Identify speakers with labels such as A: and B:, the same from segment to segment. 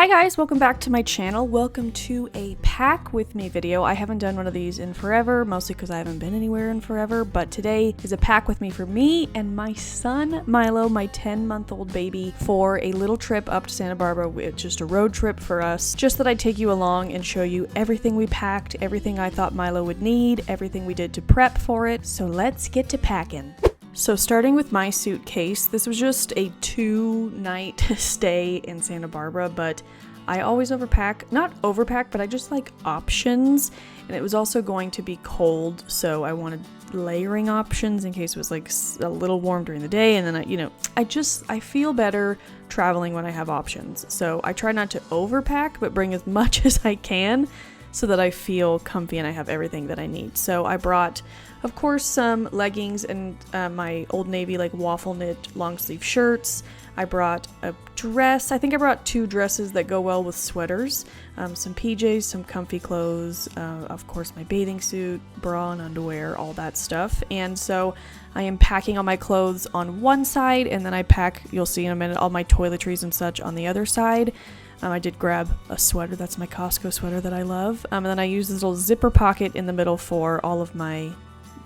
A: Hi guys, welcome back to my channel. Welcome to a pack with me video. I haven't done one of these in forever, mostly because I haven't been anywhere in forever, but today is a pack with me for me and my son Milo, my 10-month-old baby, for a little trip up to Santa Barbara. It's just a road trip for us, just that I'd take you along and show you everything we packed, everything I thought Milo would need, everything we did to prep for it. So let's get to packing. So starting with my suitcase, this was just a 2-night stay in Santa Barbara, but I always overpack. Not overpack, but I just like options. And it was also going to be cold, so I wanted layering options in case it was like a little warm during the day. And then I feel better traveling when I have options. So I try not to overpack, but bring as much as I can so that I feel comfy and I have everything that I need. So I brought, of course, some leggings and my Old Navy like waffle knit long sleeve shirts. I brought a dress. I think I brought 2 dresses that go well with sweaters, some PJs, some comfy clothes, of course my bathing suit, bra and underwear, all that stuff. And so I am packing all my clothes on one side, and then I pack, you'll see in a minute, all my toiletries and such on the other side. I did grab a sweater. That's my Costco sweater that I love. And then I use this little zipper pocket in the middle for all of my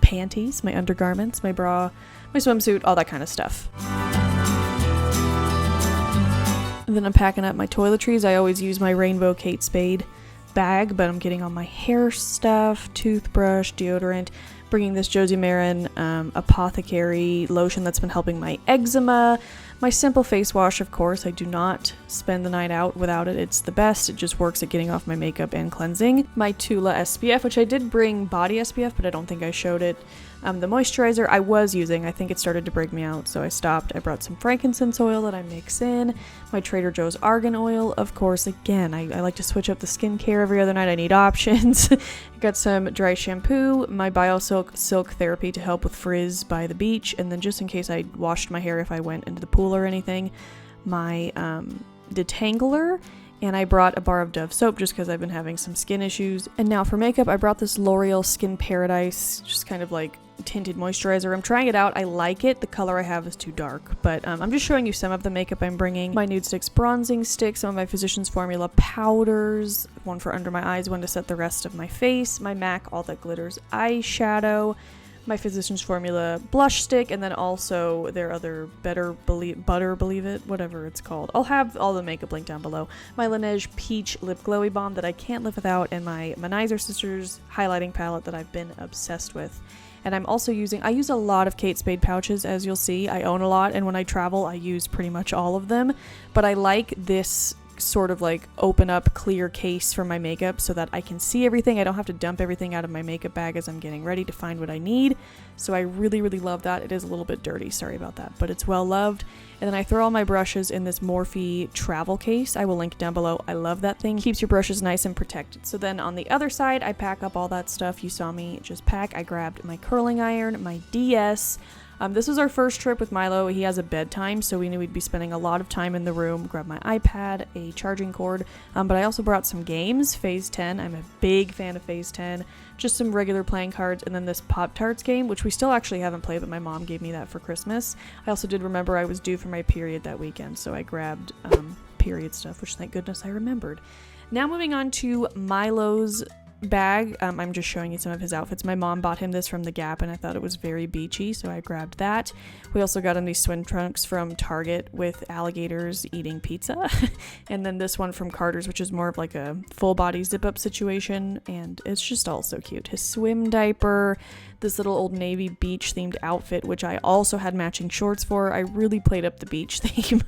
A: panties, my undergarments, my bra, my swimsuit, all that kind of stuff. And then I'm packing up my toiletries. I always use my rainbow Kate Spade bag, but I'm getting all my hair stuff, toothbrush, deodorant, bringing this Josie Maran apothecary lotion that's been helping my eczema, my simple face wash, of course. I do not spend the night out without it. It's the best. It just works at getting off my makeup and cleansing. My Tula SPF, which I did bring body SPF, but I don't think I showed it. The moisturizer I was using, I think it started to break me out, so I stopped. I brought some frankincense oil that I mix in, my Trader Joe's argan oil, of course. Again, I like to switch up the skincare every other night. I need options. Got some dry shampoo, my BioSilk silk therapy to help with frizz by the beach, and then just in case I washed my hair if I went into the pool or anything, my detangler. And I brought a bar of Dove soap just because I've been having some skin issues. And now for makeup, I brought this L'Oreal Skin Paradise, just kind of like tinted moisturizer. I'm trying it out. I like it. The color I have is too dark, but I'm just showing you some of the makeup I'm bringing. My Nude Sticks bronzing stick, some of my Physicians Formula powders, one for under my eyes, one to set the rest of my face, my MAC All That Glitters eyeshadow, my Physicians Formula blush stick, and then also their other Butter Believe It, whatever it's called. I'll have all the makeup linked down below. My Laneige Peach Lip Glowy Balm that I can't live without, and my Manizer Sisters highlighting palette that I've been obsessed with. And I'm also I use a lot of Kate Spade pouches, as you'll see. I own a lot, and when I travel, I use pretty much all of them. But I like this sort of like open up clear case for my makeup so that I can see everything. I don't have to dump everything out of my makeup bag as I'm getting ready to find what I need. So I really love that. It is a little bit dirty, sorry about that, but it's well loved. And then I throw all my brushes in this Morphe travel case. I will link down below. I love that thing. Keeps your brushes nice and protected. So then on the other side, I pack up all that stuff you saw me just pack. I grabbed my curling iron, my DS. This was our first trip with Milo. He has a bedtime, so we knew we'd be spending a lot of time in the room. Grabbed my iPad, a charging cord, but I also brought some games, Phase 10. I'm a big fan of Phase 10. Just some regular playing cards, and then this Pop-Tarts game, which we still actually haven't played, but my mom gave me that for Christmas. I also did remember I was due for my period that weekend, so I grabbed period stuff, which thank goodness I remembered. Now moving on to Milo's bag. I'm just showing you some of his outfits. My mom bought him this from the Gap, and I thought it was very beachy, so I grabbed that. We also got him these swim trunks from Target with alligators eating pizza. And then this one from Carter's, which is more of like a full body zip up situation, and it's just all so cute. His swim diaper, this little Old Navy beach themed outfit, which I also had matching shorts for. I really played up the beach theme.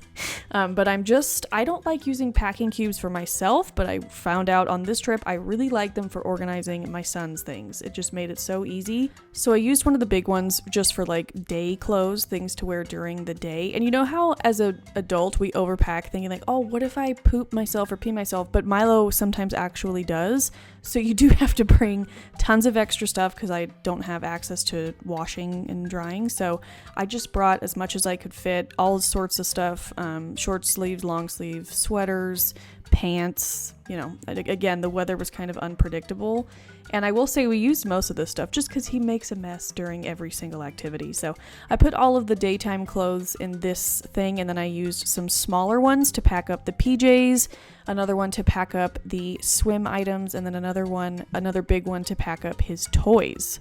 A: But I don't like using packing cubes for myself, but I found out on this trip I really like them for organizing my son's things. It just made it so easy. So I used one of the big ones just for like day clothes, things to wear during the day. And you know how as an adult we overpack thinking like, oh, what if I poop myself or pee myself? But Milo sometimes actually does. So you do have to bring tons of extra stuff because I don't have access to washing and drying. So I just brought as much as I could fit, all sorts of stuff, short sleeves, long sleeve, sweaters, pants. You know, again, the weather was kind of unpredictable. And I will say we used most of this stuff just because he makes a mess during every single activity. So I put all of the daytime clothes in this thing, and then I used some smaller ones to pack up the PJs, another one to pack up the swim items, and then another big one to pack up his toys.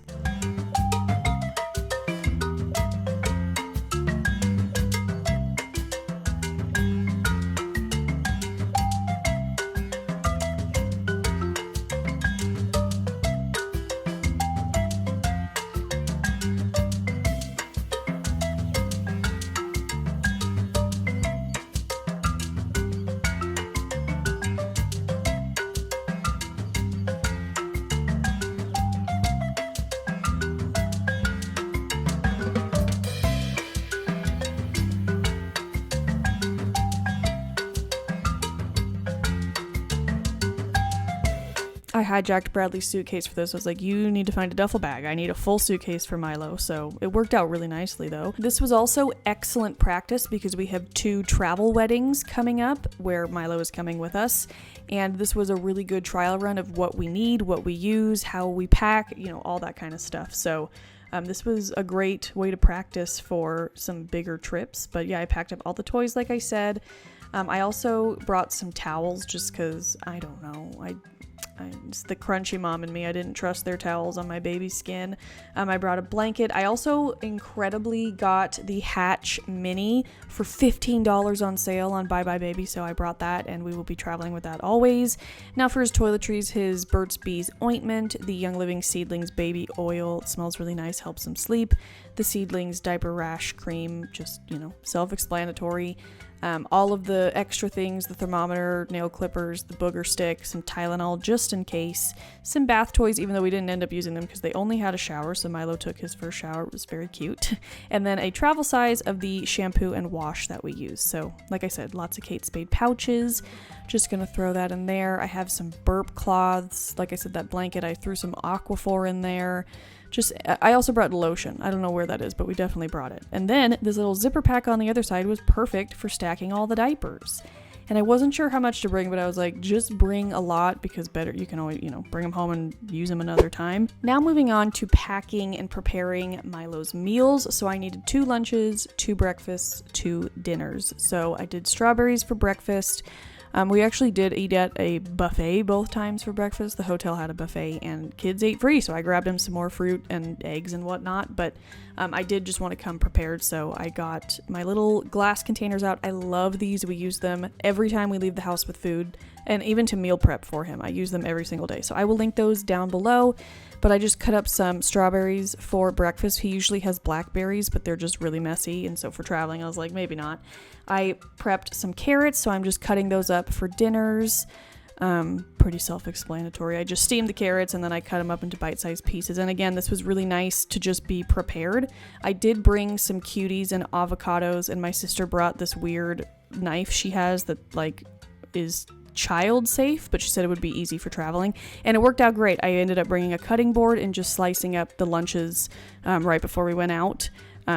A: I hijacked Bradley's suitcase for this. I was like, you need to find a duffel bag. I need a full suitcase for Milo. So it worked out really nicely though. This was also excellent practice because we have 2 travel weddings coming up where Milo is coming with us. And this was a really good trial run of what we need, what we use, how we pack, you know, all that kind of stuff. So this was a great way to practice for some bigger trips. But yeah, I packed up all the toys like I said. I also brought some towels just because, I don't know, it's the crunchy mom in me. I didn't trust their towels on my baby's skin. I brought a blanket. I also incredibly got the Hatch Mini for $15 on sale on Bye Bye Baby, so I brought that, and we will be traveling with that always. Now for his toiletries, his Burt's Bees ointment, the Young Living Seedlings baby oil. It smells really nice, helps him sleep. The Seedlings diaper rash cream, just, you know, self-explanatory. All of the extra things, the thermometer, nail clippers, the booger stick, some Tylenol just in case, some bath toys, even though we didn't end up using them because they only had a shower, so Milo took his first shower. It was very cute. And then a travel size of the shampoo and wash that we use. So like I said, lots of Kate Spade pouches. Just gonna throw that in there. I have some burp cloths. Like I said, that blanket, I threw some Aquaphor in there. I also brought lotion. I don't know where that is, but we definitely brought it. And then this little zipper pack on the other side was perfect for stacking all the diapers. And I wasn't sure how much to bring, but I was like, just bring a lot because better, you can always, you know, bring them home and use them another time. Now moving on to packing and preparing Milo's meals. So I needed 2 lunches, 2 breakfasts, 2 dinners. So I did strawberries for breakfast. We actually did eat at a buffet both times for breakfast. The hotel had a buffet and kids ate free, so I grabbed him some more fruit and eggs and whatnot, but I did just want to come prepared, so I got my little glass containers out. I love these. We use them every time we leave the house with food, and even to meal prep for him. I use them every single day, so I will link those down below. But I just cut up some strawberries for breakfast. He usually has blackberries, but they're just really messy, and so for traveling, I was like, maybe not. I prepped some carrots, so I'm just cutting those up for dinners. Pretty self-explanatory. I just steamed the carrots and then I cut them up into bite-sized pieces. And again, this was really nice to just be prepared. I did bring some cuties and avocados, and my sister brought this weird knife she has that like is child safe, but she said it would be easy for traveling, and it worked out great. I ended up bringing a cutting board and just slicing up the lunches right before we went out.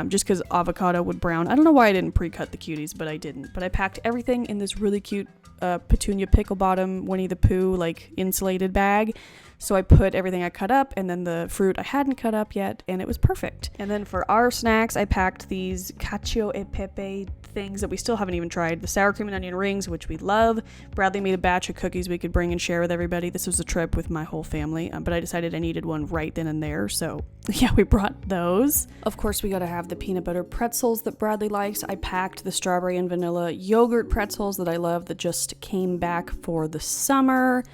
A: Just because avocado would brown. I don't know why I didn't pre-cut the cuties, but I didn't. But I packed everything in this really cute Petunia Pickle Bottom Winnie the Pooh like insulated bag. So I put everything I cut up and then the fruit I hadn't cut up yet, and it was perfect. And then for our snacks, I packed these cacio e pepe things that we still haven't even tried. The sour cream and onion rings, which we love. Bradley made a batch of cookies we could bring and share with everybody. This was a trip with my whole family, but I decided I needed one right then and there, so yeah, we brought those. Of course, we gotta have the peanut butter pretzels that Bradley likes. I packed the strawberry and vanilla yogurt pretzels that I love that just came back for the summer.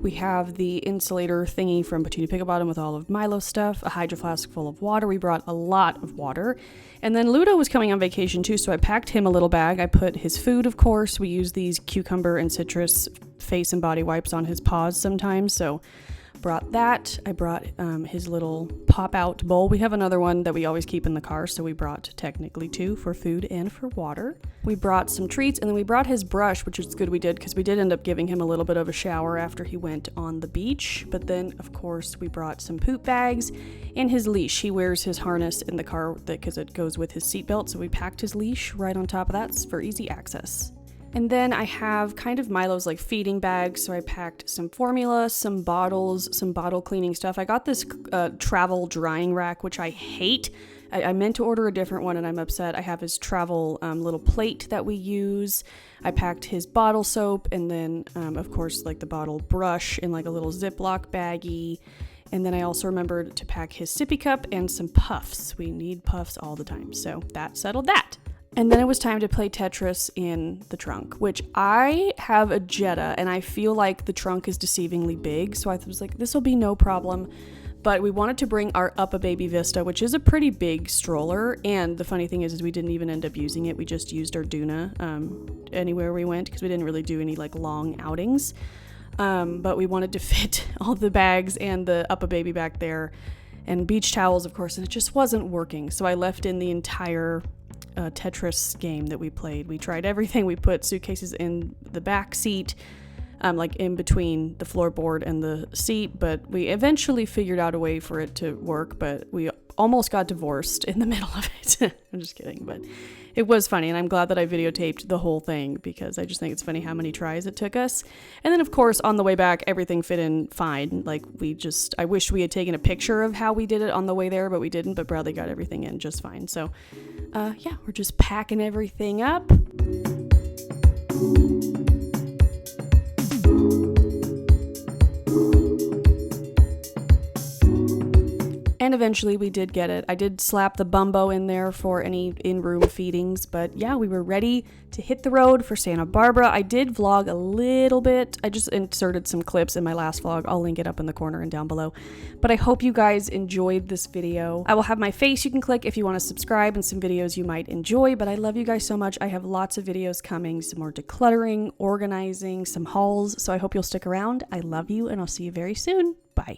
A: We have the insulator thingy from Petunia Pickle Bottom with all of Milo's stuff, a Hydro Flask full of water. We brought a lot of water. And then Ludo was coming on vacation too, so I packed him a little bag. I put his food, of course. We use these cucumber and citrus face and body wipes on his paws sometimes, so brought that. I brought his little pop-out bowl. We have another one that we always keep in the car, so we brought technically 2 for food and for water. We brought some treats, and then we brought his brush, which is good we did, because we did end up giving him a little bit of a shower after he went on the beach. But then, of course, we brought some poop bags and his leash. He wears his harness in the car because it goes with his seatbelt, so we packed his leash right on top of that for easy access.
B: And then I have kind of Milo's like feeding bags. So I packed some formula, some bottles, some bottle cleaning stuff. I got this travel drying rack, which I hate. I meant to order a different one and I'm upset. I have his travel little plate that we use. I packed his bottle soap and then, of course, like the bottle brush in like a little Ziploc baggie. And then I also remembered to pack his sippy cup and some puffs. We need puffs all the time. So that settled that. And then it was time to play Tetris in the trunk, which I have a Jetta and I feel like the trunk is deceivingly big. So I was like, this will be no problem. But we wanted to bring our Up a Baby Vista, which is a pretty big stroller. And the funny thing is we didn't even end up using it. We just used our Duna anywhere we went because we didn't really do any like long outings. But we wanted to fit all the bags and the Up a Baby back there and beach towels, of course, and it just wasn't working. So I left in the entire Tetris game that we played. We tried everything. We put suitcases in the back seat, like in between the floorboard and the seat, but we eventually figured out a way for it to work, but we almost got divorced in the middle of it. I'm just kidding, but it was funny, and I'm glad that I videotaped the whole thing because I just think it's funny how many tries it took us. And then, of course, on the way back, everything fit in fine. Like, I wish we had taken a picture of how we did it on the way there, but we didn't, but Bradley got everything in just fine. So, yeah, we're just packing everything up. And eventually we did get it. I did slap the bumbo in there for any in-room feedings, but yeah, we were ready to hit the road for Santa Barbara. I did vlog a little bit. I just inserted some clips in my last vlog. I'll link it up in the corner and down below. But I hope you guys enjoyed this video. I will have my face you can click if you want to subscribe and some videos you might enjoy, but I love you guys so much. I have lots of videos coming, some more decluttering, organizing, some hauls, so I hope you'll stick around. I love you, and I'll see you very soon. Bye.